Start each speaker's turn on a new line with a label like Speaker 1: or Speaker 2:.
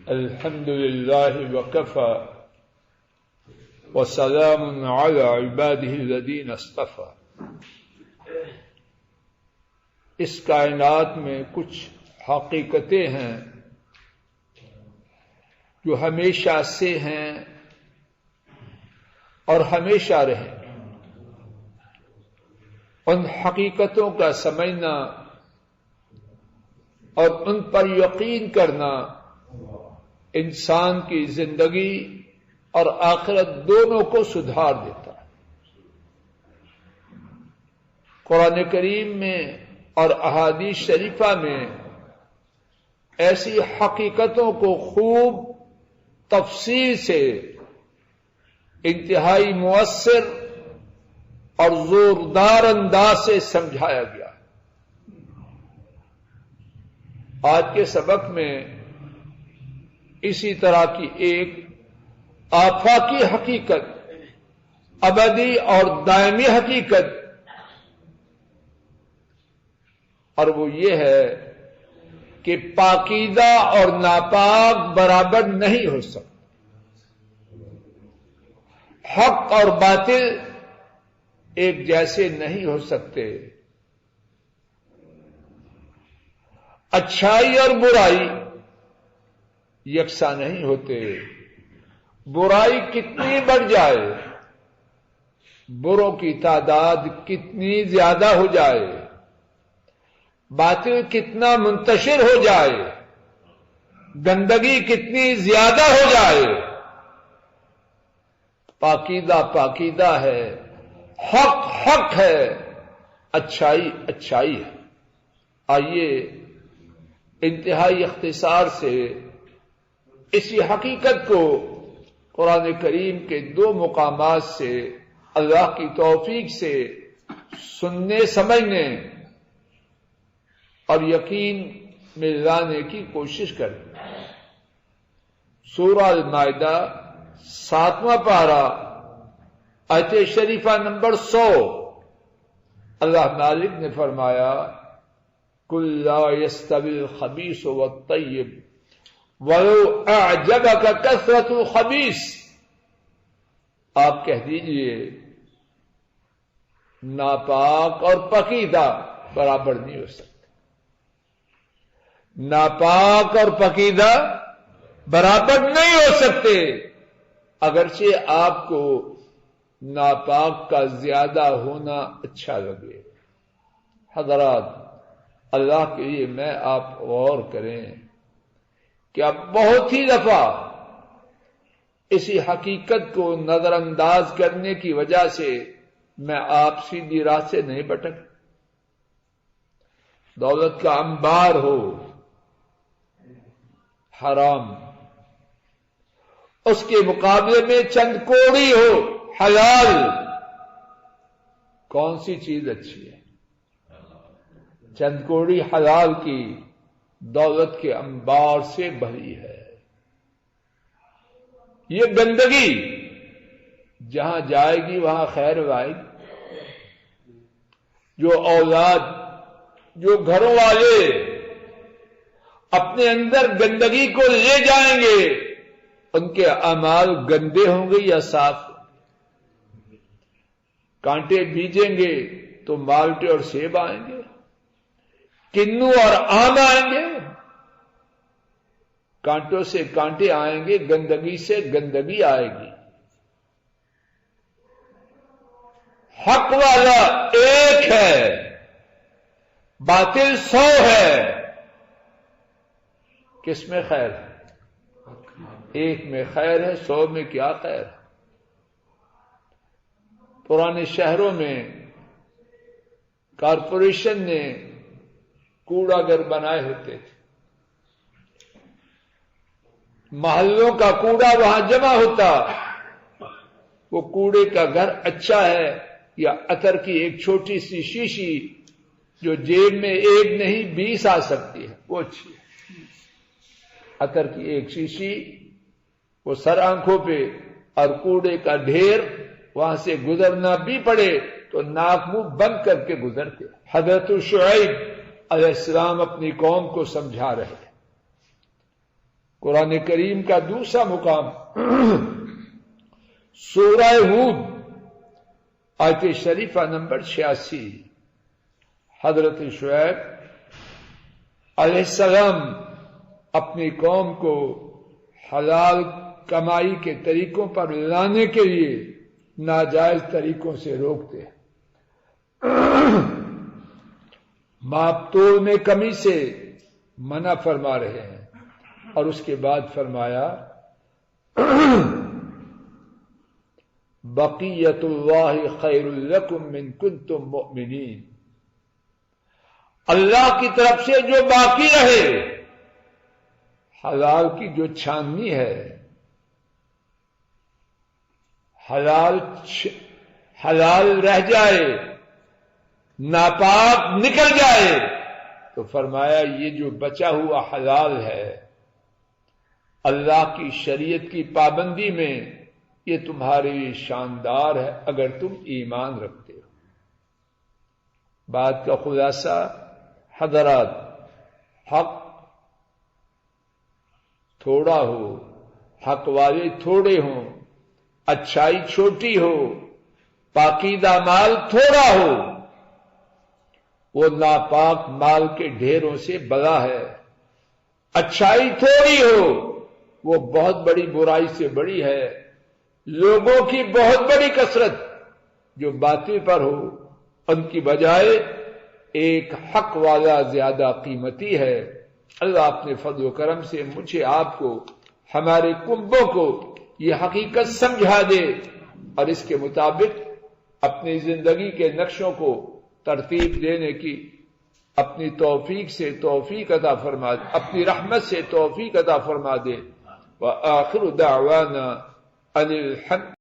Speaker 1: الحمد للہ وکفی وسلام علی عبادہ الذین اصطفی۔ اس کائنات میں کچھ حقیقتیں ہیں جو ہمیشہ سے ہیں اور ہمیشہ رہیں۔ ان حقیقتوں کا سمجھنا اور ان پر یقین کرنا انسان کی زندگی اور آخرت دونوں کو سدھار دیتا ہے۔ قرآن کریم میں اور احادیث شریفہ میں ایسی حقیقتوں کو خوب تفصیل سے انتہائی مؤثر اور زوردار انداز سے سمجھایا گیا۔ آج کے سبق میں اسی طرح کی ایک آفاقی حقیقت، ابدی اور دائمی حقیقت، اور وہ یہ ہے کہ پاکیزہ اور ناپاک برابر نہیں ہو سکتے، حق اور باطل ایک جیسے نہیں ہو سکتے، اچھائی اور برائی یکساں نہیں ہوتے۔ برائی کتنی بڑھ جائے، بروں کی تعداد کتنی زیادہ ہو جائے، باطل کتنا منتشر ہو جائے، گندگی کتنی زیادہ ہو جائے، پاکیزہ پاکیزہ ہے، حق حق ہے، اچھائی اچھائی ہے۔ آئیے انتہائی اختصار سے اسی حقیقت کو قرآن کریم کے دو مقامات سے اللہ کی توفیق سے سننے، سمجھنے اور یقین میں لانے کی کوشش کریں۔ سورہ المائدہ 7واں پارہ آیت شریفہ نمبر 100، اللہ مالک نے فرمایا قُل لَا يَسْتَوِي الْخَبِيثُ وَالطَّيِّبُ وَلَوْ أَعْجَبَكَ كَثْرَةُ الْخَبِيثِ۔ آپ کہہ دیجئے ناپاک اور پاکیزہ برابر نہیں ہو سکتے، ناپاک اور پاکیزہ برابر نہیں ہو سکتے، اگرچہ آپ کو ناپاک کا زیادہ ہونا اچھا لگے۔ حضرات، اللہ کے لیے میں آپ غور کریں کہ اب بہت ہی دفعہ اسی حقیقت کو نظر انداز کرنے کی وجہ سے میں آپ سیدھی راہ سے نہیں بھٹک۔ دولت کا انبار ہو حرام، اس کے مقابلے میں چند کوڑی ہو حلال، کون سی چیز اچھی ہے؟ چند کوڑی حلال کی دولت کے انبار سے بھری ہے۔ یہ گندگی جہاں جائے گی وہاں خیر آئے گی۔ جو اولاد، جو گھروں والے اپنے اندر گندگی کو لے جائیں گے، ان کے اعمال گندے ہوں گے یا صاف؟ کانٹے بیجیں گے تو مالٹے اور سیب آئیں گے، کنو اور آم آئیں گے، کانٹوں سے کانٹے آئیں گے، گندگی سے گندگی آئے گی۔ حق والا ایک ہے، باطل 100 ہے، کس میں خیر ہے؟ ایک میں خیر ہے، 100 میں کیا خیر ہے؟ پرانے شہروں میں کارپوریشن نے کوڑا گھر بنائے ہوتے تھے، محلوں کا کوڑا وہاں جمع ہوتا۔ وہ کوڑے کا گھر اچھا ہے یا عطر کی ایک چھوٹی سی شیشی جو جیب میں ایک نہیں 20 آ سکتی ہے، وہ اچھی ہے؟ عطر کی ایک شیشی، وہ سر آنکھوں پہ، اور کوڑے کا ڈھیر، وہاں سے گزرنا بھی پڑے تو ناک منہ بند کر کے گزرتے۔ حضرت شعیب علیہ السلام اپنی قوم کو سمجھا رہے ہیں، قرآن کریم کا دوسرا مقام سورہ ہود آیت شریفہ نمبر 86۔ حضرت شعیب علیہ السلام اپنی قوم کو حلال کمائی کے طریقوں پر لانے کے لیے ناجائز طریقوں سے روکتے ہیں، ماپ توڑ میں کمی سے منع فرما رہے ہیں، اور اس کے بعد فرمایا بقیت اللہ خیر لکم من کنتم مؤمنین، اللہ کی طرف سے جو باقی رہے، حلال کی جو چھاننی ہے، حلال رہ جائے، ناپاک نکل جائے، تو فرمایا یہ جو بچا ہوا حلال ہے اللہ کی شریعت کی پابندی میں، یہ تمہارے لیے شاندار ہے اگر تم ایمان رکھتے ہو۔ بات کا خلاصہ حضرات، حق تھوڑا ہو، حق والے تھوڑے ہوں، اچھائی چھوٹی ہو، پاکیزہ مال تھوڑا ہو، وہ ناپاک مال کے ڈھیروں سے بڑا ہے۔ اچھائی تھوڑی ہو، وہ بہت بڑی برائی سے بڑی ہے۔ لوگوں کی بہت بڑی کثرت جو باطل پر ہو، ان کی بجائے ایک حق والا زیادہ قیمتی ہے۔ اللہ اپنے فضل و کرم سے مجھے، آپ کو، ہمارے کنبوں کو یہ حقیقت سمجھا دے اور اس کے مطابق اپنی زندگی کے نقشوں کو ترتیب دینے کی اپنی توفیق سے توفیق عطا فرما دے، اپنی رحمت سے توفیق عطا فرما دے۔ وآخر دعوانا ان الحمد